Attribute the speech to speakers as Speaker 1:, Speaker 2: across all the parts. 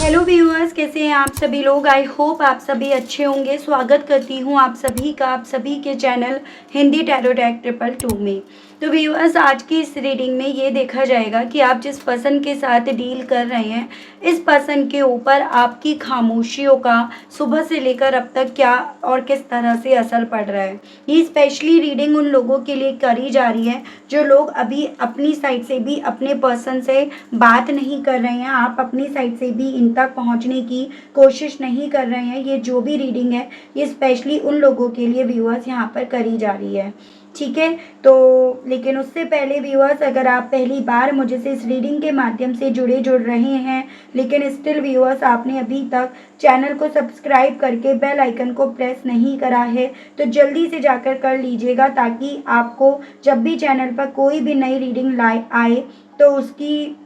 Speaker 1: Hello viewers, कैसे हैं आप सभी लोग। आई होप आप सभी अच्छे होंगे। स्वागत करती हूँ आप सभी का आप सभी के चैनल हिंदी टैरो डेक 222 में। तो व्यूअर्स, आज की इस रीडिंग में ये देखा जाएगा कि आप जिस पर्सन के साथ डील कर रहे हैं, इस पर्सन के ऊपर आपकी खामोशियों का सुबह से लेकर अब तक क्या और किस तरह से असर पड़ रहा है। ये स्पेशली रीडिंग उन लोगों के लिए करी जा रही है जो लोग अभी अपनी साइड से भी अपने पर्सन से बात नहीं कर रहे हैं, आप अपनी साइड से भी इन तक पहुंचने की कोशिश नहीं कर रहे हैं। ये जो भी रीडिंग है ये स्पेशली उन लोगों के लिए व्यूअर्स यहाँ पर करी जा रही है, ठीक है। तो लेकिन उससे पहले व्यूअर्स, अगर आप पहली बार मुझे से इस रीडिंग के माध्यम से जुड़ रहे हैं, लेकिन स्टिल व्यूअर्स आपने अभी तक चैनल को सब्सक्राइब करके बेल आइकन को प्रेस नहीं करा है, तो जल्दी से जाकर कर लीजिएगा, ताकि आपको जब भी चैनल पर कोई भी नई रीडिंग आए तो उसकी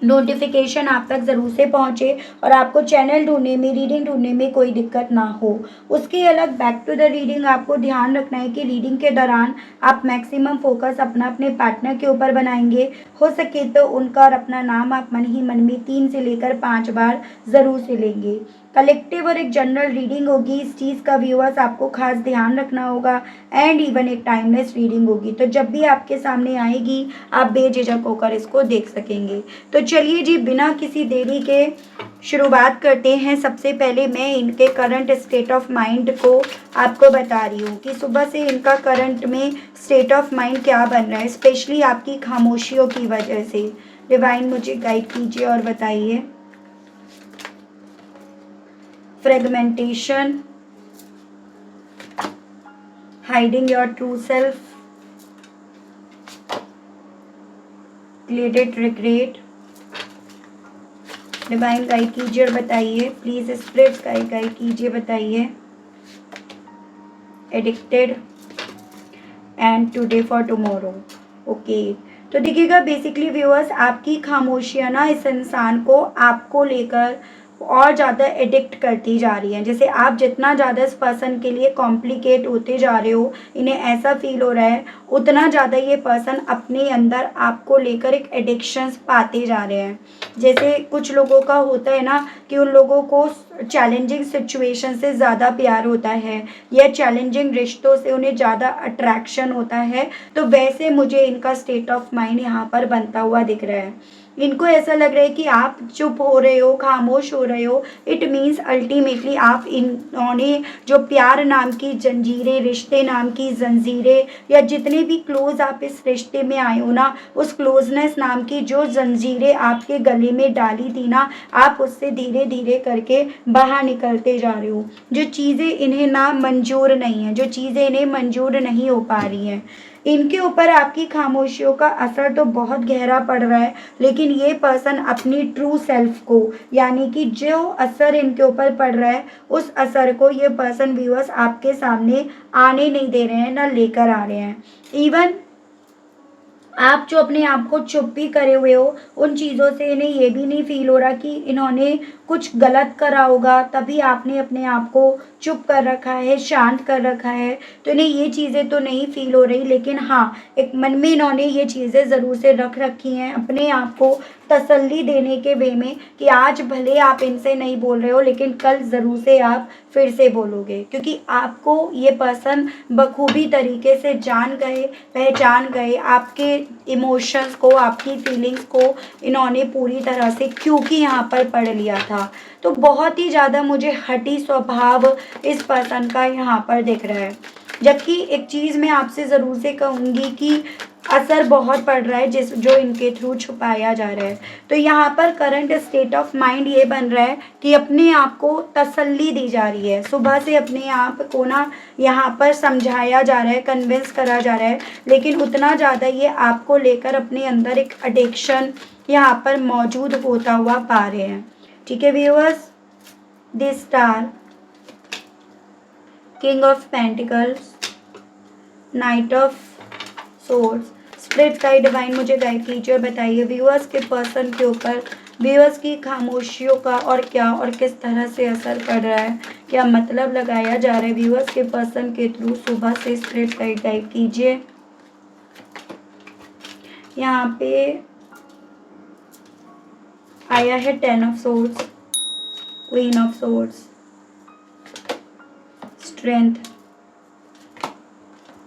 Speaker 1: नोटिफिकेशन आप तक ज़रूर से पहुँचे और आपको चैनल ढूंढने में, रीडिंग ढूंढने में कोई दिक्कत ना हो। उसके अलग बैक टू द रीडिंग, आपको ध्यान रखना है कि रीडिंग के दौरान आप मैक्सिमम फोकस अपने पार्टनर के ऊपर बनाएंगे। हो सके तो उनका और अपना नाम आप मन ही मन में 3 से लेकर 5 बार ज़रूर से लेंगे। कलेक्टिव और एक जनरल रीडिंग होगी, इस चीज़ का व्यूअर्स आपको खास ध्यान रखना होगा। एंड इवन एक टाइमलेस रीडिंग होगी, तो जब भी आपके सामने आएगी आप बेझिझक होकर इसको देख सकेंगे। तो चलिए जी, बिना किसी देरी के शुरुआत करते हैं। सबसे पहले मैं इनके करंट स्टेट ऑफ माइंड को आपको बता रही हूँ कि सुबह से इनका करंट में स्टेट ऑफ माइंड क्या बन रहा है, स्पेशली आपकी खामोशियों की वजह से। डिवाइन मुझे गाइड कीजिए और बताइए। Fragmentation, hiding your true self, created regret. Divine guide कीजिए और बताइए प्लीज। स्पिरिट्स गाइड कीजिए, बताइए। Addicted and today for tomorrow. Okay, तो देखिएगा बेसिकली व्यूअर्स, आपकी खामोशियाँ ना इस इंसान को आपको लेकर और ज़्यादा एडिक्ट करती जा रही हैं। जैसे आप जितना ज़्यादा इस पर्सन के लिए कॉम्प्लिकेट होते जा रहे हो, इन्हें ऐसा फील हो रहा है, उतना ज़्यादा ये पर्सन अपने अंदर आपको लेकर एक एडिक्शंस पाते जा रहे हैं। जैसे कुछ लोगों का होता है ना कि उन लोगों को चैलेंजिंग सिचुएशन से ज़्यादा प्यार होता है या चैलेंजिंग रिश्तों से उन्हें ज़्यादा अट्रैक्शन होता है, तो वैसे मुझे इनका स्टेट ऑफ माइंड यहाँ पर बनता हुआ दिख रहा है। इनको ऐसा लग रहा है कि आप चुप हो रहे हो, खामोश हो रहे हो, इट मीन्स अल्टीमेटली आप इन्होंने जो प्यार नाम की जंजीरें, रिश्ते नाम की जंजीरें, या जितने भी क्लोज आप इस रिश्ते में आए हो ना, उस क्लोजनेस नाम की जो जंजीरें आपके गले में डाली थी ना, आप उससे धीरे धीरे करके बाहर निकलते जा रहे हो। जो चीज़ें इन्हें ना मंजूर नहीं है, जो चीज़ें इन्हें मंजूर नहीं हो पा रही हैं, इनके ऊपर आपकी खामोशियों का असर तो बहुत गहरा पड़ रहा है। लेकिन ये पर्सन अपनी ट्रू सेल्फ को, यानी कि जो असर इनके ऊपर पड़ रहा है, उस असर को ये पर्सन व्यूअर्स आपके सामने आने नहीं दे रहे हैं, ना लेकर आ रहे हैं। इवन आप जो अपने आप को चुप भी करे हुए हो, उन चीज़ों से इन्हें ये भी नहीं फील हो रहा कि इन्होंने कुछ गलत करा होगा, तभी आपने अपने आप को चुप कर रखा है, शांत कर रखा है। तो इन्हें ये चीज़ें तो नहीं फील हो रही, लेकिन हाँ, एक मन में इन्होंने ये चीज़ें ज़रूर से रख रखी हैं अपने आप को तसल्ली देने के वे में कि आज भले आप इनसे नहीं बोल रहे हो, लेकिन कल ज़रूर से आप फिर से बोलोगे, क्योंकि आपको ये पर्सन बखूबी तरीके से जान गए, पहचान गए। आपके इमोशंस को, आपकी फीलिंग्स को इन्होंने पूरी तरह से क्योंकि यहाँ पर पढ़ लिया था। तो बहुत ही ज़्यादा मुझे हठी स्वभाव इस पर्सन का यहाँ पर दिख रहा है। जबकि एक चीज़ मैं आपसे ज़रूर से कहूँगी कि असर बहुत पड़ रहा है जो इनके थ्रू छुपाया जा रहा है। तो यहाँ पर करंट स्टेट ऑफ माइंड ये बन रहा है कि अपने आप को तसल्ली दी जा रही है, सुबह से अपने आप को ना यहाँ पर समझाया जा रहा है, कन्विंस करा जा रहा है, लेकिन उतना ज़्यादा ये आपको लेकर अपने अंदर एक एडिक्शन यहाँ पर मौजूद होता हुआ पा रहे हैं। ठीक है viewers, the star, king of pentacles, night of source. Spirit guide divine मुझे गाइड कीजिए और बताइए व्यूअर्स के पर्सन के ऊपर व्यूअर्स की खामोशियों का और क्या और किस तरह से असर पड़ रहा है, क्या मतलब लगाया जा रहा है व्यूअर्स के पर्सन के थ्रू। सुबह से स्पिरिट गाइड कीजिए। यहाँ पे आया है 10 of swords, queen of swords, strength,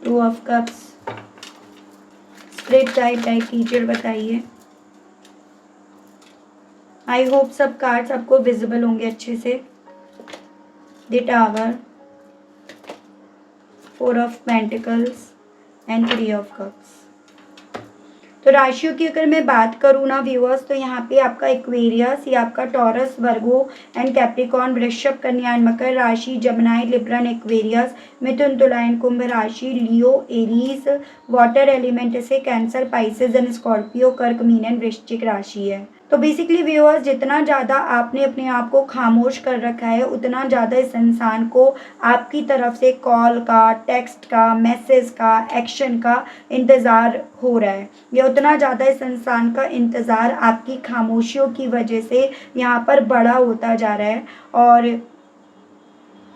Speaker 1: 2 of cups. Split guide type कीजिए, बताइए। आई होप सब कार्ड्स आपको विजिबल होंगे अच्छे से। The tower, 4 of pentacles and 3 of cups. तो राशियों की अगर मैं बात करूँ ना व्यूअर्स, तो यहाँ पे आपका एक्वेरियस, ये आपका टॉरस, वर्गो एंड कैप्रिकॉर्न, वृषभ, कन्या एंड मकर राशि, जमनाई, लिब्रन, एक्वेरियस, मिथुन, तुला एंड कुंभ राशि, लियो, एरीज, वाटर एलिमेंट से कैंसर, पाइसेस एंड स्कॉर्पियो, कर्क, मीन एंड वृश्चिक राशि है। तो बेसिकली व्यूअर्स, जितना ज़्यादा आपने अपने आप को खामोश कर रखा है, उतना ज़्यादा इस इंसान को आपकी तरफ से कॉल का, टेक्स्ट का, मैसेज का, एक्शन का इंतज़ार हो रहा है, या उतना ज़्यादा इस इंसान का इंतज़ार आपकी खामोशियों की वजह से यहाँ पर बड़ा होता जा रहा है। और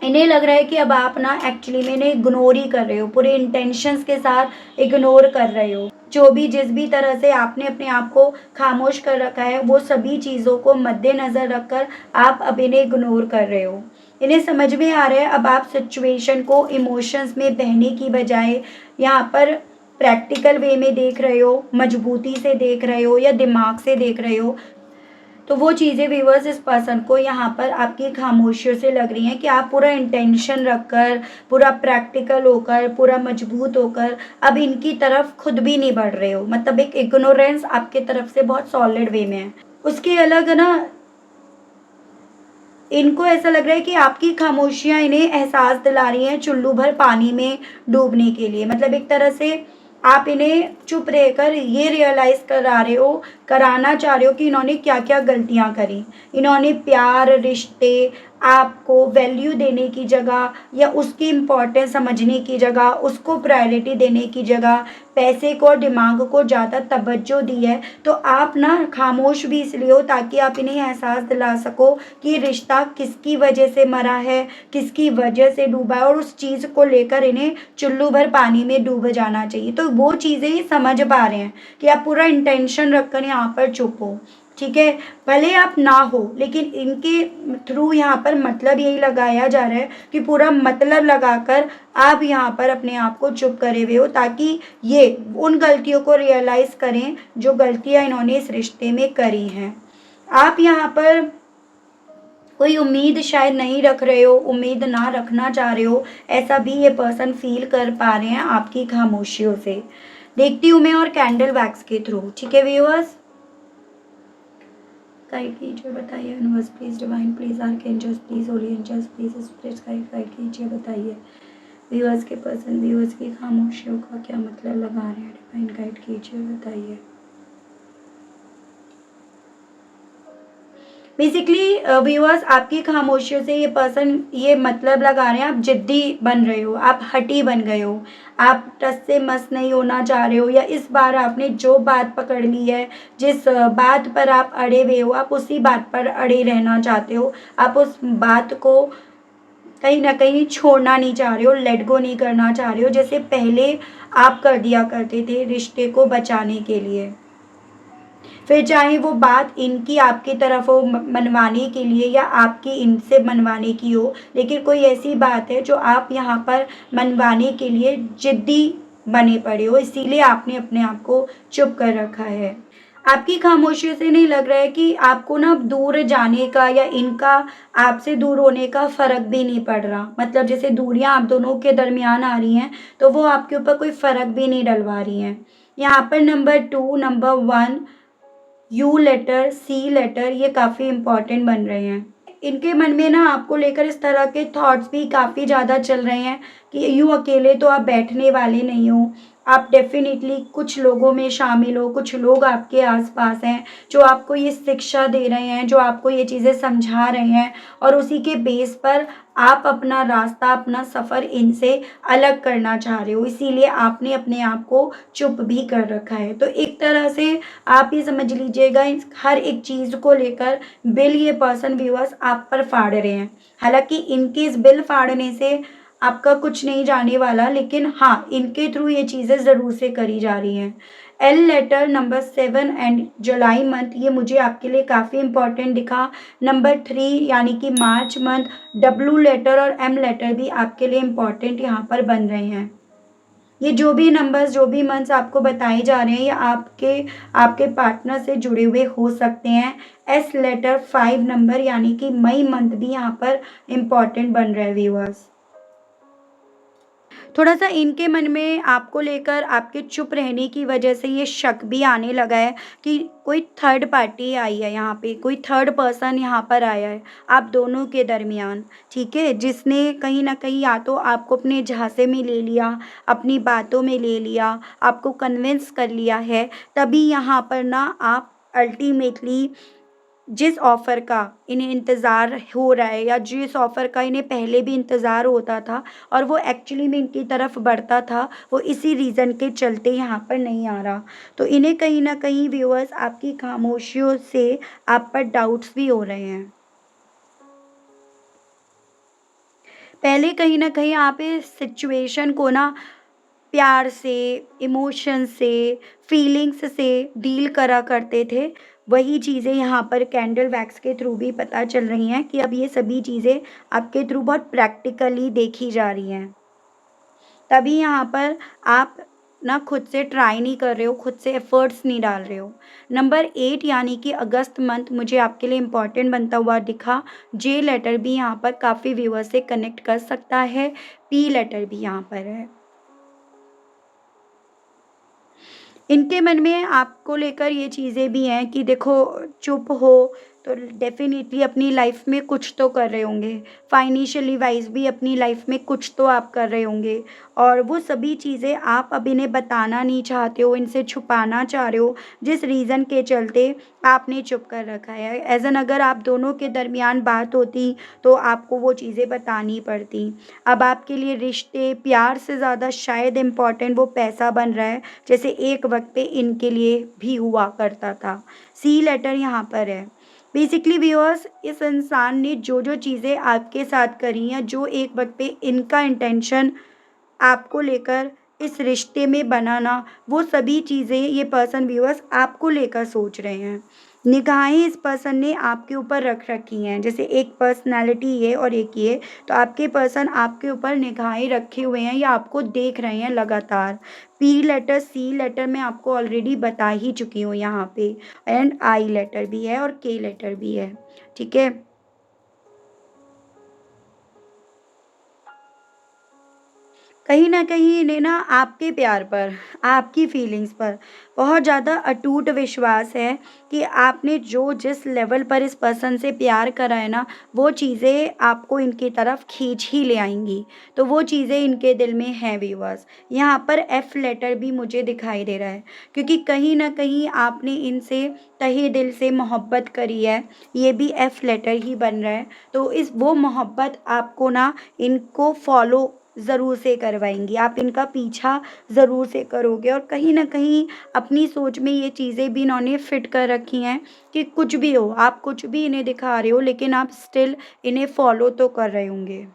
Speaker 1: इन्हें लग रहा है कि अब आप ना एक्चुअली में इन्हें इग्नोर ही कर रहे हो, पूरे इंटेंशंस के साथ इग्नोर कर रहे हो। जो भी जिस भी तरह से आपने अपने आप को खामोश कर रखा है, वो सभी चीज़ों को मद्देनज़र रखकर आप अब इन्हें इग्नोर कर रहे हो। इन्हें समझ में आ रहा है अब आप सिचुएशन को इमोशंस में बहने की बजाय यहाँ पर प्रैक्टिकल वे में देख रहे हो, मजबूती से देख रहे हो या दिमाग से देख रहे हो। तो वो चीज़ें व्यूअर्स इस पर्सन को यहाँ पर आपकी खामोशियों से लग रही हैं कि आप पूरा इंटेंशन रखकर, पूरा प्रैक्टिकल होकर, पूरा मजबूत होकर अब इनकी तरफ खुद भी नहीं बढ़ रहे हो। मतलब एक इग्नोरेंस आपके तरफ से बहुत सॉलिड वे में है। उसके अलग ना इनको ऐसा लग रहा है कि आपकी खामोशियाँ इन्हें एहसास दिला रही हैं चुल्लू भर पानी में डूबने के लिए। मतलब एक तरह से आप इन्हें चुप रहकर ये रियलाइज़ कराना चाह रहे हो कि इन्होंने क्या क्या गलतियाँ करी। इन्होंने प्यार, रिश्ते, आपको वैल्यू देने की जगह या उसकी इम्पोर्टेंस समझने की जगह, उसको प्रायोरिटी देने की जगह पैसे को और दिमाग को ज़्यादा तवज्जो दी है। तो आप ना खामोश भी इसलिए हो ताकि आप इन्हें एहसास दिला सको कि रिश्ता किसकी वजह से मरा है, किसकी वजह से डूबा है, और उस चीज़ को लेकर इन्हें चुल्लू भर पानी में डूब जाना चाहिए। तो वो चीज़ें ये समझ पा रहे हैं कि आप पूरा इंटेंशन रखकर यहाँ पर चुप हो, ठीक है। भले आप ना हो, लेकिन इनके थ्रू यहाँ पर मतलब यही लगाया जा रहा है कि पूरा मतलब लगाकर आप यहाँ पर अपने आप को चुप करे हुए हो, ताकि ये उन गलतियों को रियलाइज़ करें जो गलतियाँ इन्होंने इस रिश्ते में करी हैं। आप यहाँ पर कोई उम्मीद शायद नहीं रख रहे हो, उम्मीद ना रखना चाह रहे हो, ऐसा भी ये पर्सन फील कर पा रहे हैं आपकी खामोशियों से। देखती हूँ मैं और कैंडल वैक्स के थ्रू, ठीक है व्यूअर्स। गाइड कीजिए, बताइए universe please, divine please, archangels please, holy angels please, spirits guide कीजिए, बताइए व्यूअर्स के पर्सन व्यूअर्स की खामोशियों का क्या मतलब लगा रहे हैं। डिवाइन गाइड कीजिए, बताइए। बेसिकली व्यूअर्स आपकी खामोशियों से ये पर्सन ये मतलब लगा रहे हैं आप जिद्दी बन रहे हो, आप हठी बन गए हो, आप टस से मस नहीं होना चाह रहे हो, या इस बार आपने जो बात पकड़ ली है, जिस बात पर आप अड़े हुए हो, आप उसी बात पर अड़े रहना चाहते हो। आप उस बात को कहीं ना कहीं छोड़ना नहीं चाह रहे हो, लेट गो नहीं करना चाह रहे हो, जैसे पहले आप कर दिया करते थे रिश्ते को बचाने के लिए। फिर चाहे वो बात इनकी आपकी तरफ हो मनवाने के लिए या आपकी इनसे मनवाने की हो, लेकिन कोई ऐसी बात है जो आप यहाँ पर मनवाने के लिए जिद्दी बने पड़े हो, इसीलिए आपने अपने आप को चुप कर रखा है। आपकी खामोशी से नहीं लग रहा है कि आपको ना दूर जाने का या इनका आपसे दूर होने का फ़र्क भी नहीं पड़ रहा। मतलब जैसे दूरियां आप दोनों के दरमियान आ रही हैं, तो वो आपके ऊपर कोई फ़र्क भी नहीं डलवा रही हैं। यहाँ पर number 2, number 1, U letter, C letter, ये काफ़ी इम्पॉर्टेंट बन रहे हैं। इनके मन में ना आपको लेकर इस तरह के थॉट्स भी काफ़ी ज़्यादा चल रहे हैं कि यूँ अकेले तो आप बैठने वाले नहीं हो, आप डेफिनेटली कुछ लोगों में शामिल हो, कुछ लोग आपके आसपास हैं जो आपको ये शिक्षा दे रहे हैं, जो आपको ये चीज़ें समझा रहे हैं, और उसी के बेस पर आप अपना रास्ता, अपना सफ़र इनसे अलग करना चाह रहे हो, इसीलिए आपने अपने आप को चुप भी कर रखा है। तो एक तरह से आप ये समझ लीजिएगा हर एक चीज़ को लेकर बिल ये पर्सन व्यूअर्स आप पर फाड़ रहे हैं। हालांकि इनके इस बिल फाड़ने से आपका कुछ नहीं जाने वाला, लेकिन हाँ, इनके थ्रू ये चीज़ें ज़रूर से करी जा रही हैं। L letter number 7 and July month, ये मुझे आपके लिए काफ़ी इम्पोर्टेंट दिखा। नंबर 3 यानी कि मार्च मंथ, डब्ल्यू लेटर और एम लेटर भी आपके लिए इम्पोर्टेंट यहाँ पर बन रहे हैं। ये जो भी नंबर्स, जो भी मंथ्स आपको बताए जा रहे हैं, ये आपके आपके पार्टनर से जुड़े हुए हो सकते हैं। एस लेटर 5 नंबर यानी कि मई मंथ भी यहाँ पर इम्पोर्टेंट बन रहा है व्यूअर्स। थोड़ा-सा इनके मन में आपको लेकर आपके चुप रहने की वजह से ये शक भी आने लगा है कि कोई थर्ड पार्टी आई है यहाँ पे, कोई थर्ड पर्सन यहाँ पर आया है आप दोनों के दरमियान, ठीक है? जिसने कहीं न कहीं या तो आपको अपने झांसे में ले लिया, अपनी बातों में ले लिया, आपको कन्विंस कर लिया है, तभी यहाँ पर ना आप अल्टीमेटली जिस ऑफ़र का इन्हें इंतज़ार हो रहा है या जिस ऑफ़र का इन्हें पहले भी इंतज़ार होता था और वो एक्चुअली में इनकी तरफ बढ़ता था, वो इसी रीज़न के चलते यहाँ पर नहीं आ रहा। तो इन्हें कहीं न कहीं व्यूअर्स आपकी खामोशियों से आप पर डाउट्स भी हो रहे हैं। पहले कहीं न कहीं आप इस सिचुएशन को ना प्यार से, इमोशन से, फीलिंग्स से डील करा करते थे। वही चीज़ें यहाँ पर कैंडल वैक्स के थ्रू भी पता चल रही हैं कि अब ये सभी चीज़ें आपके थ्रू बहुत प्रैक्टिकली देखी जा रही हैं। तभी यहाँ पर आप ना खुद से ट्राई नहीं कर रहे हो, खुद से एफर्ट्स नहीं डाल रहे हो। नंबर 8 यानी कि अगस्त मंथ मुझे आपके लिए इम्पोर्टेंट बनता हुआ दिखा। जे लेटर भी यहाँ पर काफ़ी व्यूअर्स से कनेक्ट कर सकता है, पी लेटर भी यहाँ पर है। इनके मन में आपको लेकर ये चीज़ें भी हैं कि देखो, चुप हो तो डेफ़िनिटली अपनी लाइफ़ में कुछ तो कर रहे होंगे। फ़ाइनेंशियली वाइज़ भी अपनी लाइफ़ में कुछ तो आप कर रहे होंगे और वो सभी चीज़ें आप अब इन्हें बताना नहीं चाहते हो, इनसे छुपाना चाह रहे हो, जिस रीज़न के चलते आपने चुप कर रखा है। एज़ एन अगर आप दोनों के दरमियान बात होती तो आपको वो चीज़ें बतानी पड़ती। अब आपके लिए रिश्ते, प्यार से ज़्यादा शायद इम्पोर्टेंट वो पैसा बन रहा है, जैसे एक वक़्त पे इनके लिए भी हुआ करता था। सी लेटर यहाँ पर है। बेसिकली व्यूअर्स, इस इंसान ने जो-जो चीज़ें आपके साथ करी हैं, जो एक वक़्त पे इनका इंटेंशन आपको लेकर इस रिश्ते में बनाना, वो सभी चीज़ें ये पर्सन व्यूअर्स आपको लेकर सोच रहे हैं। निगाहें इस पर्सन ने आपके ऊपर रख रखी हैं, जैसे एक पर्सनैलिटी ये और एक ये, तो आपके पर्सन आपके ऊपर निगाहें रखे हुए हैं या आपको देख रहे हैं लगातार। पी लेटर, सी लेटर मैं आपको ऑलरेडी बता ही चुकी हूँ यहाँ पे, एंड आई लेटर भी है और के लेटर भी है, ठीक है? कहीं न कहीं इन्हें ना आपके प्यार पर, आपकी फीलिंग्स पर बहुत ज़्यादा अटूट विश्वास है कि आपने जो जिस लेवल पर इस पर्सन से प्यार करा है ना, वो चीज़ें आपको इनकी तरफ खींच ही ले आएँगी। तो वो चीज़ें इनके दिल में हैं व्यूअर्स। यहाँ पर एफ लेटर भी मुझे दिखाई दे रहा है, क्योंकि कहीं न कहीं आपने इनसे तहे दिल से मोहब्बत करी है, ये भी एफ लेटर ही बन रहा है। तो इस वो मोहब्बत आपको ना इनको फ़ॉलो ज़रूर से करवाएँगी, आप इनका पीछा ज़रूर से करोगे और कहीं न कहीं अपनी सोच में ये चीज़ें भी इन्होंने फिट कर रखी हैं कि कुछ भी हो, आप कुछ भी इन्हें दिखा रहे हो, लेकिन आप स्टिल इन्हें फ़ॉलो तो कर रहे होंगे।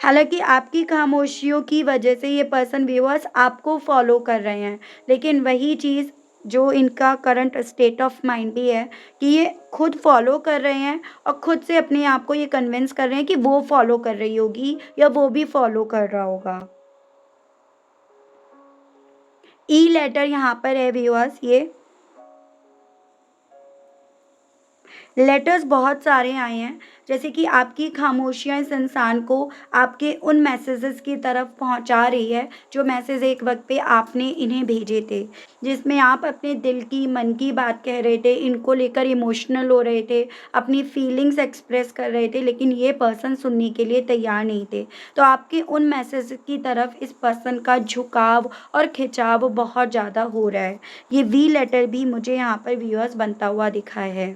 Speaker 1: हालाँकि आपकी खामोशियों की वजह से ये पर्सन व्यूअर्स आपको फ़ॉलो कर रहे हैं, लेकिन वही चीज़ जो इनका करंट स्टेट ऑफ माइंड भी है कि ये खुद फ़ॉलो कर रहे हैं और खुद से अपने आप को ये कन्विंस कर रहे हैं कि वो फ़ॉलो कर रही होगी या वो भी फ़ॉलो कर रहा होगा। ई लेटर यहाँ पर है व्यूअर्स, ये लेटर्स बहुत सारे आए हैं, जैसे कि आपकी खामोशियाँ इस इंसान को आपके उन मैसेजेस की तरफ पहुँचा रही है, जो मैसेज एक वक़्त पे आपने इन्हें भेजे थे, जिसमें आप अपने दिल की, मन की बात कह रहे थे, इनको लेकर इमोशनल हो रहे थे, अपनी फीलिंग्स एक्सप्रेस कर रहे थे, लेकिन ये पर्सन सुनने के लिए तैयार नहीं थे। तो आपके उन मैसेज की तरफ इस पर्सन का झुकाव और खिंचाव बहुत ज़्यादा हो रहा है। ये वी लेटर भी मुझे यहाँ पर व्यूअर्स बनता हुआ दिखा है।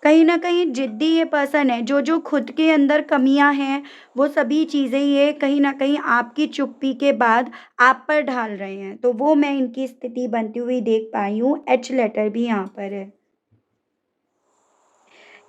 Speaker 1: कहीं न कहीं ज़िद्दी ये पर्सन है, जो-जो खुद के अंदर कमियाँ हैं, वो सभी चीज़ें ये कहीं न कहीं आपकी चुप्पी के बाद आप पर ढाल रहे हैं। तो वो मैं इनकी स्थिति बनती हुई देख पाई हूँ, एच लेटर भी यहाँ पर है।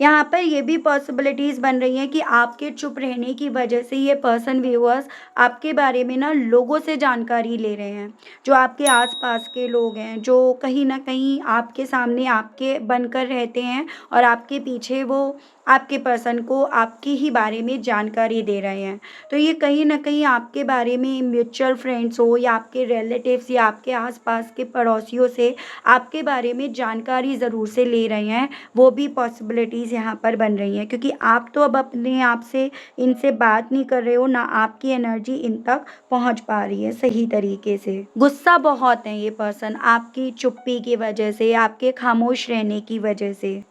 Speaker 1: यहाँ पर ये भी पॉसिबिलिटीज़ बन रही हैं कि आपके चुप रहने की वजह से ये पर्सन व्यूअर्स आपके बारे में ना लोगों से जानकारी ले रहे हैं। जो आपके आस-पास के लोग हैं, जो कहीं न कहीं आपके सामने आपके बनकर रहते हैं और आपके पीछे वो आपके पर्सन को आपके ही बारे में जानकारी दे रहे हैं। तो ये कहीं न कहीं आपके बारे में म्यूचुअल फ्रेंड्स हो या आपके रिलेटिव्स या आपके आस-पास के पड़ोसियों से आपके बारे में जानकारी ज़रूर से ले रहे हैं। वो भी पॉसिबिलिटीज़ यहाँ पर बन रही हैं, क्योंकि आप तो अब अपने आप से इनसे बात नहीं कर रहे हो, ना आपकी एनर्जी इन तक पहुँच पा रही है सही तरीके से। गुस्सा बहुत हैं ये पर्सन आपकी चुप्पी की वजह से, आपके खामोश रहने की वजह से।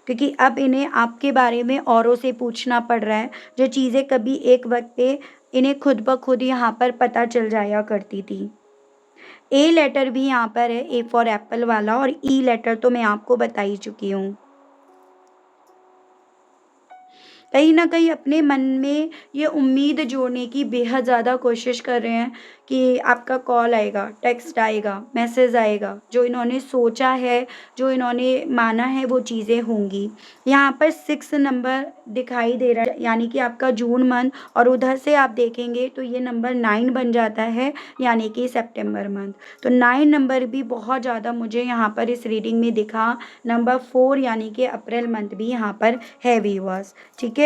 Speaker 1: क्योंकि अब इन्हें आपके बारे में औरों से पूछना पड़ रहा है, जो चीज़ें कभी एक वक़्त पे इन्हें खुद ब खुद यहाँ पर पता चल जाया करती थी। ए लेटर भी यहाँ पर है, ए फॉर एप्पल वाला, और ई लेटर तो मैं आपको बता ही चुकी हूँ। कहीं न कहीं अपने मन में ये उम्मीद जोड़ने की बेहद ज़्यादा कोशिश कर रहे हैं कि आपका कॉल आएगा, टेक्स्ट आएगा, मैसेज आएगा। जो इन्होंने सोचा है, जो इन्होंने माना है वो चीज़ें होंगी। यहाँ पर 6 नंबर दिखाई दे रहा है, यानी कि आपका जून मंथ, और उधर से आप देखेंगे तो ये नंबर 9 बन जाता है, यानी कि सितंबर मंथ। तो 9 नंबर भी बहुत ज़्यादा मुझे यहाँ पर इस रीडिंग में दिखा। नंबर 4 यानी कि अप्रैल मंथ भी यहाँ पर है व्यूअर्स, ठीक है?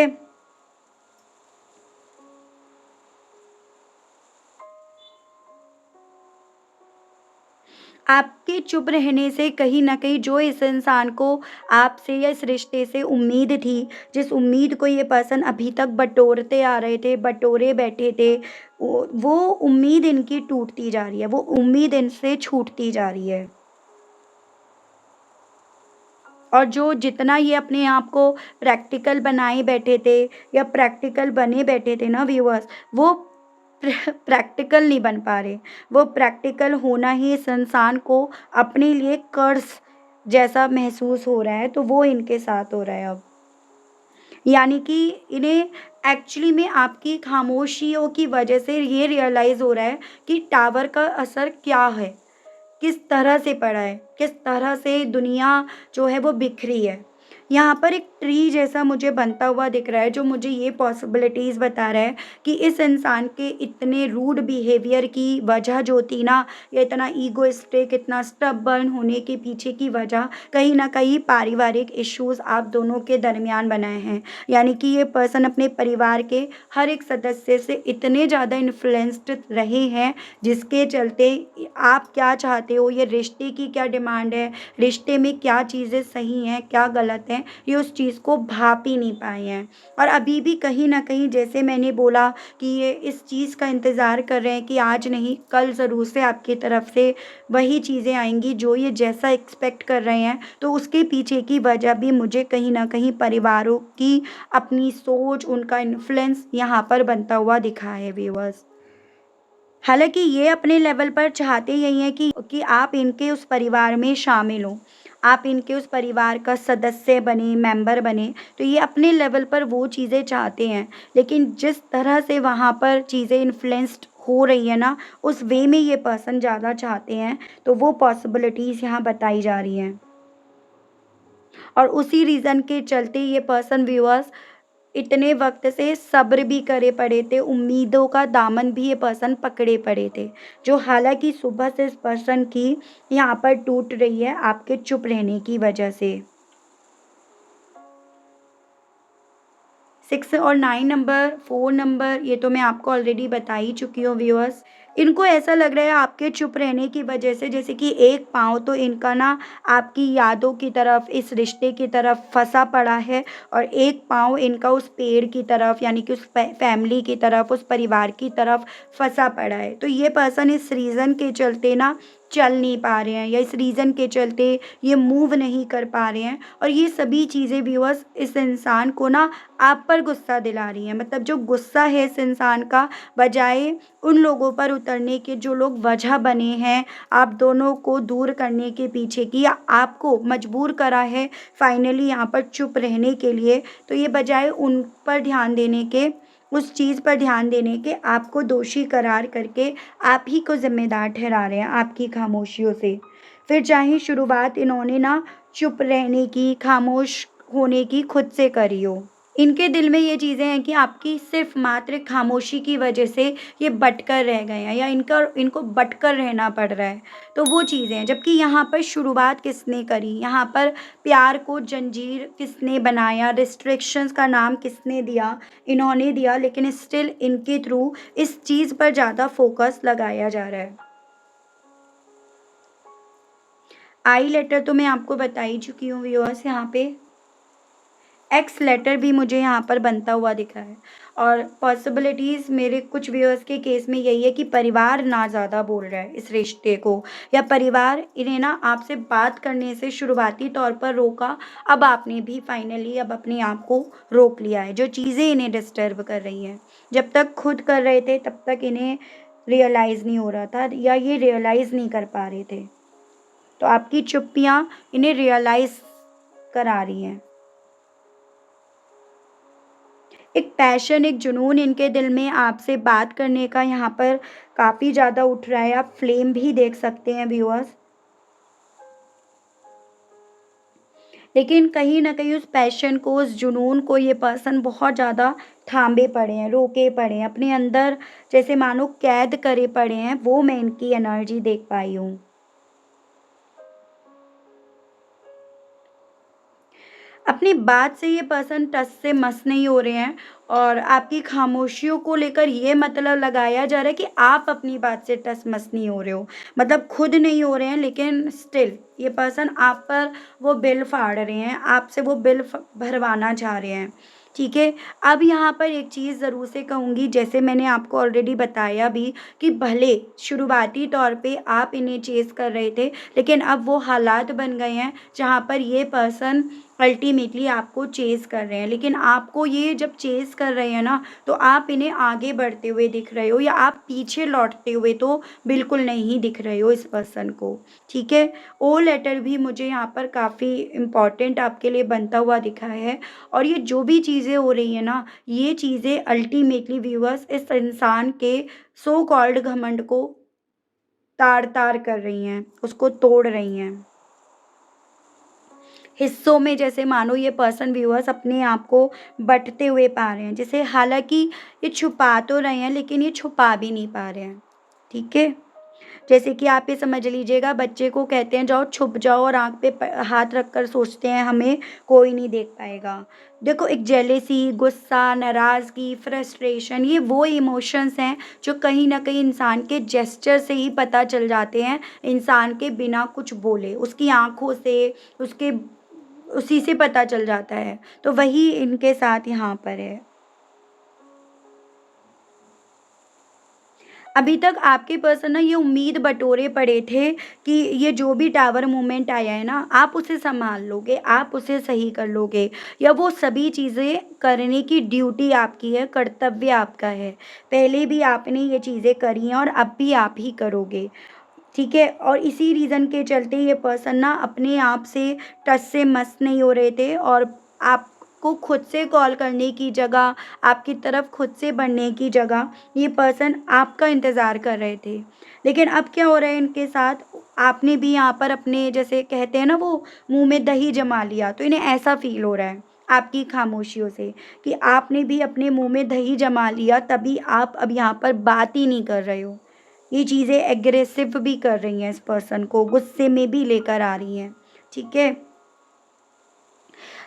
Speaker 1: आपके चुप रहने से कहीं न कहीं जो इस इंसान को आपसे या इस रिश्ते से उम्मीद थी, जिस उम्मीद को ये पर्सन अभी तक बटोरते आ रहे थे, बटोरे बैठे थे, वो उम्मीद इनकी टूटती जा रही है, वो उम्मीद इनसे छूटती जा रही है। और जो जितना ये अपने आप को प्रैक्टिकल बनाए बैठे थे या प्रैक्टिकल बने बैठे थे ना व्यूअर्स, वो प्रैक्टिकल नहीं बन पा रहे। वो प्रैक्टिकल होना ही इस इंसान को अपने लिए कर्स जैसा महसूस हो रहा है, तो वो इनके साथ हो रहा है अब। यानी कि इन्हें एक्चुअली में आपकी खामोशियों की वजह से ये रियलाइज़ हो रहा है कि टावर का असर क्या है? किस तरह से पड़ा है, किस तरह से दुनिया जो है वो बिखरी है। यहाँ पर एक ट्री जैसा मुझे बनता हुआ दिख रहा है, जो मुझे ये पॉसिबिलिटीज़ बता रहा है कि इस इंसान के इतने रूड बिहेवियर की वजह जो थी ना, या इतना ईगोइस्टिक, इतना स्टबर्न होने के पीछे की वजह कहीं न कहीं पारिवारिक इश्यूज़ आप दोनों के दरमियान बनाए हैं। यानी कि ये पर्सन अपने परिवार के हर एक सदस्य से इतने ज़्यादा इन्फ्लुएंस्ड रहे हैं, जिसके चलते आप क्या चाहते हो, ये रिश्ते की क्या डिमांड है, रिश्ते में क्या चीज़ें सही हैं, क्या गलत हैं, ये उस चीज़ को भाप ही नहीं पाए हैं। और अभी भी कहीं न कहीं, जैसे मैंने बोला, कि ये इस चीज़ का इंतज़ार कर रहे हैं कि आज नहीं कल ज़रूर से आपकी तरफ से वही चीज़ें आएँगी जो ये जैसा एक्सपेक्ट कर रहे हैं। तो उसके पीछे की वजह भी मुझे कहीं न कहीं परिवारों की अपनी सोच, उनका इन्फ्लुएंस यहाँ पर बनता हुआ दिखा है व्यूअर्स। हालाँकि ये अपने लेवल पर चाहते यही हैं कि आप इनके उस परिवार में शामिल हों, आप इनके उस परिवार का सदस्य बनें, मेंबर बनें, तो ये अपने लेवल पर वो चीज़ें चाहते हैं। लेकिन जिस तरह से वहाँ पर चीज़ें इन्फ्लुएंस्ड हो रही है ना, उस वे में ये पर्सन ज़्यादा चाहते हैं, तो वो पॉसिबिलिटीज़ यहाँ बताई जा रही हैं। और उसी रीज़न के चलते ये पर्सन व्यूअर्स इतने वक़्त से सब्र भी करे पड़े थे, उम्मीदों का दामन भी ये पर्सन पकड़े पड़े थे, जो हालाँकि सुबह से इस पर्सन की यहाँ पर टूट रही है आपके चुप रहने की वजह से। 6 और 9 नंबर, 4 नंबर, ये तो मैं आपको ऑलरेडी बता ही चुकी हूँ व्यूअर्स। इनको ऐसा लग रहा है आपके चुप रहने की वजह से, जैसे कि एक पाँव तो इनका ना आपकी यादों की तरफ, इस रिश्ते की तरफ फँसा पड़ा है, और एक पाँव इनका उस पेड़ की तरफ, यानी कि उस फैमिली की तरफ, उस परिवार की तरफ फँसा पड़ा है। तो ये पर्सन इस रीज़न के चलते ना चल नहीं पा रहे हैं, या इस रीज़न के चलते ये मूव नहीं कर पा रहे हैं, और ये सभी चीज़ें व्यूअर्स इस इंसान को ना आप पर गुस्सा दिला रही हैं। मतलब जो गुस्सा है इस इंसान का, बजाय उन लोगों पर उतरने के जो लोग वजह बने हैं आप दोनों को दूर करने के पीछे की, या आपको मजबूर करा है फाइनली यहाँ पर चुप रहने के लिए, तो ये बजाय उन पर ध्यान देने के, उस चीज़ पर ध्यान देने के, आपको दोषी करार करके आप ही को ज़िम्मेदार ठहरा रहे हैं आपकी खामोशियों से। फिर चाहे शुरुआत इन्होंने ना चुप रहने की, खामोश होने की खुद से करी हो। इनके दिल में ये चीज़ें हैं कि आपकी सिर्फ़ मात्र खामोशी की वजह से ये बँटकर रह गए हैं, या इनका इनको बँटकर रहना पड़ रहा है। तो वो चीज़ें हैं, जबकि यहाँ पर शुरुआत किसने करी? यहाँ पर प्यार को जंजीर किसने बनाया? रिस्ट्रिक्शंस का नाम किसने दिया? इन्होंने दिया, लेकिन स्टिल इनके थ्रू इस चीज़ पर ज़्यादा फ़ोकस लगाया जा रहा है। आई लेटर तो मैं आपको बता ही चुकी हूँ व्यूअर्स यहाँ पे। एक्स लेटर भी मुझे यहाँ पर बनता हुआ दिखा है, और पॉसिबिलिटीज़ मेरे कुछ व्यूअर्स के केस में यही है कि परिवार ना ज़्यादा बोल रहा है इस रिश्ते को, या परिवार इन्हें ना आपसे बात करने से शुरुआती तौर पर रोका। अब आपने भी फाइनली अब अपने आप को रोक लिया है, जो चीज़ें इन्हें डिस्टर्ब कर रही हैं। जब तक खुद कर रहे थे तब तक इन्हें रियलाइज़ नहीं हो रहा था, या ये रियलाइज़ नहीं कर पा रहे थे। तो आपकी चुप्पियाँ इन्हें रियलाइज़ करा रही हैं। एक पैशन, एक जुनून इनके दिल में आपसे बात करने का यहाँ पर काफ़ी ज़्यादा उठ रहा है। आप फ्लेम भी देख सकते हैं व्यूअर्स। लेकिन कहीं न कहीं उस पैशन को, उस जुनून को ये पर्सन बहुत ज़्यादा थामे पड़े हैं, रोके पड़े हैं, अपने अंदर जैसे मानो कैद करे पड़े हैं, वो मैं इनकी एनर्जी देख पाई हूँ। अपनी बात से ये पर्सन टस से मस नहीं हो रहे हैं, और आपकी खामोशियों को लेकर ये मतलब लगाया जा रहा है कि आप अपनी बात से टस मस नहीं हो रहे हो। मतलब खुद नहीं हो रहे हैं, लेकिन स्टिल ये पर्सन आप पर वो बिल फाड़ रहे हैं, आपसे वो बिल भरवाना चाह रहे हैं। ठीक है। अब यहाँ पर एक चीज़ ज़रूर से कहूँगी, जैसे मैंने आपको ऑलरेडी बताया भी, कि भले शुरुआती तौर पे आप इन्हें चेज़ कर रहे थे, लेकिन अब वो हालात बन गए हैं जहाँ पर ये पर्सन अल्टीमेटली आपको चेज़ कर रहे हैं। लेकिन आपको ये जब चेज़ कर रहे हैं ना, तो आप इन्हें आगे बढ़ते हुए दिख रहे हो, या आप पीछे लौटते हुए तो बिल्कुल नहीं दिख रहे हो इस पर्सन को। ठीक है? ओ लेटर भी मुझे यहाँ पर काफ़ी इम्पोर्टेंट आपके लिए बनता हुआ दिखा है, और ये जो भी चीज़ें हो रही हैं ना, ये चीज़ें अल्टीमेटली व्यूअर्स इस इंसान के सो कॉल्ड घमंड को तार-तार कर रही हैं, उसको तोड़ रही हैं। हिस्सों में जैसे मानो ये पर्सन व्यूअर्स अपने आप को बँटते हुए पा रहे हैं। जैसे हालाँकि ये छुपा तो रहे हैं, लेकिन ये छुपा भी नहीं पा रहे हैं। ठीक है? जैसे कि आप ये समझ लीजिएगा, बच्चे को कहते हैं जाओ छुप जाओ, और आँख पे प हाथ रख कर सोचते हैं हमें कोई नहीं देख पाएगा। देखो, एक जेलेसी, गुस्सा, नाराज़गी, फ्रस्ट्रेशन, ये वो इमोशंस हैं जो कहीं न कहीं इंसान के जेस्चर से ही पता चल जाते हैं, इंसान के बिना कुछ बोले। उसकी आँखों से, उसके उसी से पता चल जाता है। तो वही इनके साथ यहाँ पर है। अभी तक आपके पर्सन ना ये उम्मीद बटोरे पड़े थे कि ये जो भी टावर मूवमेंट आया है ना, आप उसे सँभाल लोगे, आप उसे सही कर लोगे, या वो सभी चीज़ें करने की ड्यूटी आपकी है, कर्तव्य आपका है। पहले भी आपने ये चीज़ें करी हैं, और अब भी आप ही करोगे। ठीक है? और इसी रीज़न के चलते ये पर्सन ना अपने आप से टस से मस नहीं हो रहे थे, और आपको खुद से कॉल करने की जगह, आपकी तरफ खुद से बढ़ने की जगह, ये पर्सन आपका इंतज़ार कर रहे थे। लेकिन अब क्या हो रहा है इनके साथ, आपने भी यहाँ पर अपने, जैसे कहते हैं ना, वो मुँह में दही जमा लिया, तो इन्हें ऐसा फ़ील हो रहा है आपकी खामोशियों से, कि आपने भी अपने मुँह में दही जमा लिया, तभी आप अब यहाँ पर बात ही नहीं कर रहे हो। ये चीज़ें एग्रेसिव भी कर रही हैं इस पर्सन को, गुस्से में भी लेकर आ रही हैं। ठीक है?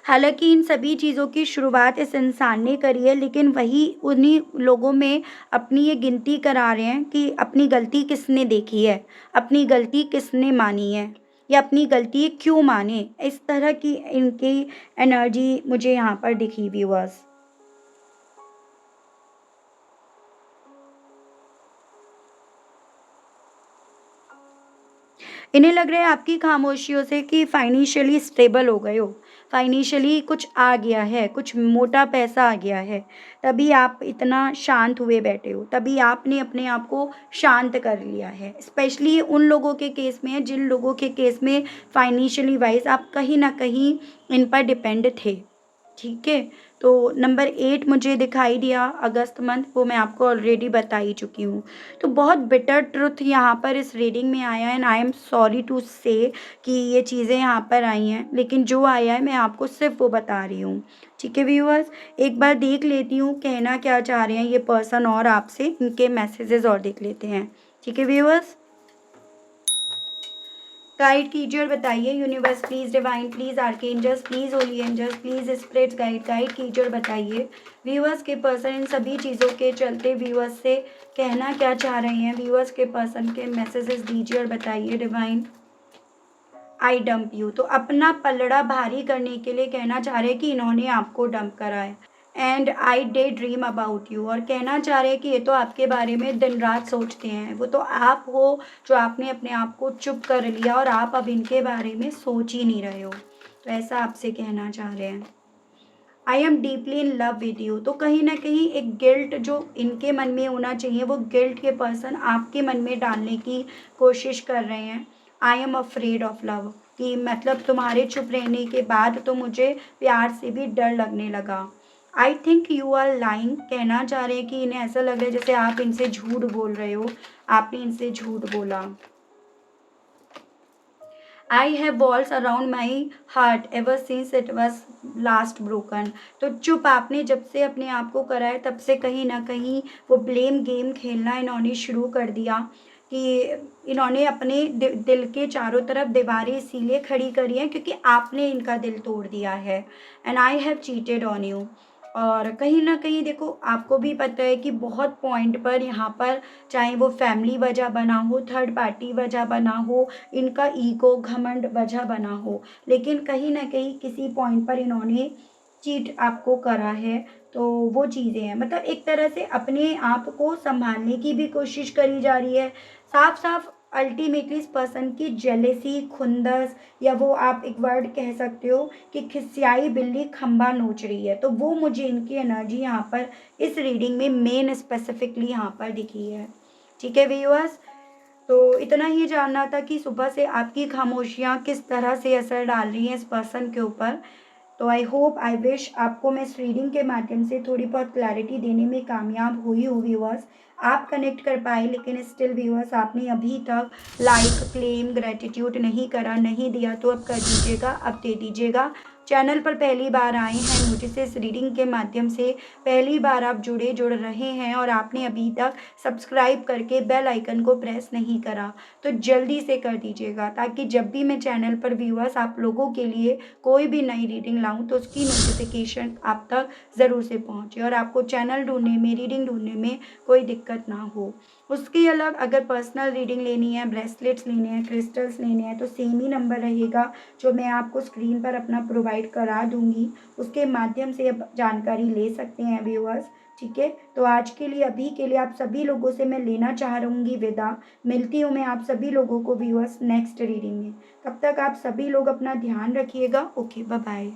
Speaker 1: हालाँकि इन सभी चीज़ों की शुरुआत इस इंसान ने करी है, लेकिन वही उन्हीं लोगों में अपनी ये गिनती करा रहे हैं कि अपनी गलती किसने देखी है, अपनी गलती किसने मानी है, या अपनी गलती क्यों माने। इस तरह की इनकी एनर्जी मुझे यहाँ पर दिखी व्यूअर्स। इन्हें लग रहा है आपकी खामोशियों से कि फाइनेंशियली स्टेबल हो गए हो, फाइनेंशियली कुछ आ गया है, कुछ मोटा पैसा आ गया है, तभी आप इतना शांत हुए बैठे हो, तभी आपने अपने आप को शांत कर लिया है। स्पेशली उन लोगों के केस में है, जिन लोगों के केस में फाइनेंशियली वाइज़ आप कहीं न कहीं इन पर डिपेंड थे। ठीक है। तो नंबर 8 मुझे दिखाई दिया अगस्त मंथ, वो मैं आपको ऑलरेडी बता ही चुकी हूँ। तो बहुत बिटर ट्रुथ यहाँ पर इस रीडिंग में आया, and I am sorry to say कि ये चीज़ें यहाँ पर आई हैं, लेकिन जो आया है मैं आपको सिर्फ वो बता रही हूँ। ठीक है व्यूअर्स, एक बार देख लेती हूँ कहना क्या चाह रहे हैं ये पर्सन और आपसे, इनके मैसेजेस और देख लेते हैं। ठीक है व्यूअर्स, गाइड कीजिए और बताइए universe please, divine please, archangels please, holy angels please, spirits guide guide कीजिए और बताइए व्यूअर्स के पर्सन इन सभी चीज़ों के चलते व्यूअर्स से कहना क्या चाह रहे हैं। व्यूअर्स के पर्सन के मैसेजेस दीजिए और बताइए डिवाइन। आई डंप यू, तो अपना पलड़ा भारी करने के लिए कहना चाह रहे हैं कि इन्होंने आपको डंप करा है। And I day dream about you, और कहना चाह रहे हैं कि ये तो आपके बारे में दिन रात सोचते हैं, वो तो आप हो जो आपने अपने आप को चुप कर लिया और आप अब इनके बारे में सोच ही नहीं रहे हो। तो ऐसा आपसे कहना चाह रहे हैं। I am deeply in love with you, तो कहीं ना कहीं एक गिल्ट जो इनके मन में होना चाहिए वो गिल्ट के पर्सन आपके मन में डालने की कोशिश कर रहे हैं। I am afraid of love, कि मतलब तुम्हारे चुप रहने के बाद तो मुझे प्यार से भी डर लगने लगा। I think you are lying, कहना चाह रहे हैं कि इन्हें ऐसा लग रहा है जैसे आप इनसे झूठ बोल रहे हो, आपने इनसे झूठ बोला। I have walls around my heart ever since it was last broken, तो चुप आपने जब से अपने आप को करा है तब से कहीं ना कहीं वो ब्लेम गेम खेलना इन्होंने शुरू कर दिया, कि इन्होंने अपने दिल के चारों तरफ दीवारें इसीलिए खड़ी करी हैं क्योंकि आपने इनका दिल तोड़ दिया है। And I have cheated on you, और कहीं न कहीं देखो आपको भी पता है कि बहुत पॉइंट पर यहाँ पर चाहे वो फैमिली वजह बना हो, थर्ड पार्टी वजह बना हो, इनका ईगो, घमंड वजह बना हो, लेकिन कहीं न कहीं किसी पॉइंट पर इन्होंने चीट आपको करा है। तो वो चीज़ें हैं, मतलब एक तरह से अपने आप को सँभालने की भी कोशिश करी जा रही है। साफ-साफ अल्टीमेटली इस पर्सन की जेलसी, खुंदस, या वो आप एक वर्ड कह सकते हो कि खिसियाई बिल्ली खंभा नोच रही है, तो वो मुझे इनकी एनर्जी यहाँ पर इस रीडिंग में मेन स्पेसिफिकली यहाँ पर दिखी है। ठीक है व्यूअर्स, तो इतना ही जानना था कि सुबह से आपकी खामोशियाँ किस तरह से असर डाल रही हैं इस पर्सन के ऊपर। तो आई होप, आई विश आपको मैं इस रीडिंग के माध्यम से थोड़ी बहुत क्लैरिटी देने में कामयाब हुई हूँ व्यूअर्स। आप कनेक्ट कर पाए, लेकिन स्टिल व्यूअर्स आपने अभी तक लाइक, क्लेम, ग्रेटिट्यूड नहीं करा, नहीं दिया, तो अब कर दीजिएगा, अब दे दीजिएगा। चैनल पर पहली बार आए हैं, मुझे से इस रीडिंग के माध्यम से पहली बार आप जुड़ रहे हैं और आपने अभी तक सब्सक्राइब करके बेल आइकन को प्रेस नहीं करा, तो जल्दी से कर दीजिएगा, ताकि जब भी मैं चैनल पर व्यूअर्स आप लोगों के लिए कोई भी नई रीडिंग लाऊं तो उसकी नोटिफिकेशन आप तक ज़रूर से पहुंचे और आपको चैनल ढूंढने में, रीडिंग ढूंढने में कोई दिक्कत ना हो। उसके अलग अगर पर्सनल रीडिंग लेनी है, ब्रेसलेट्स लेने हैं, क्रिस्टल्स लेने हैं, तो सेम ही नंबर रहेगा जो मैं आपको स्क्रीन पर अपना प्रोवाइड करा दूंगी, उसके माध्यम से आप जानकारी ले सकते हैं व्यूअर्स। ठीक है, तो आज के लिए, अभी के लिए आप सभी लोगों से मैं लेना चाह रहूँगी विदा। मिलती हूँ मैं आप सभी लोगों को व्यूअर्स नेक्स्ट रीडिंग में। तब तक आप सभी लोग अपना ध्यान रखिएगा। Okay, bye bye.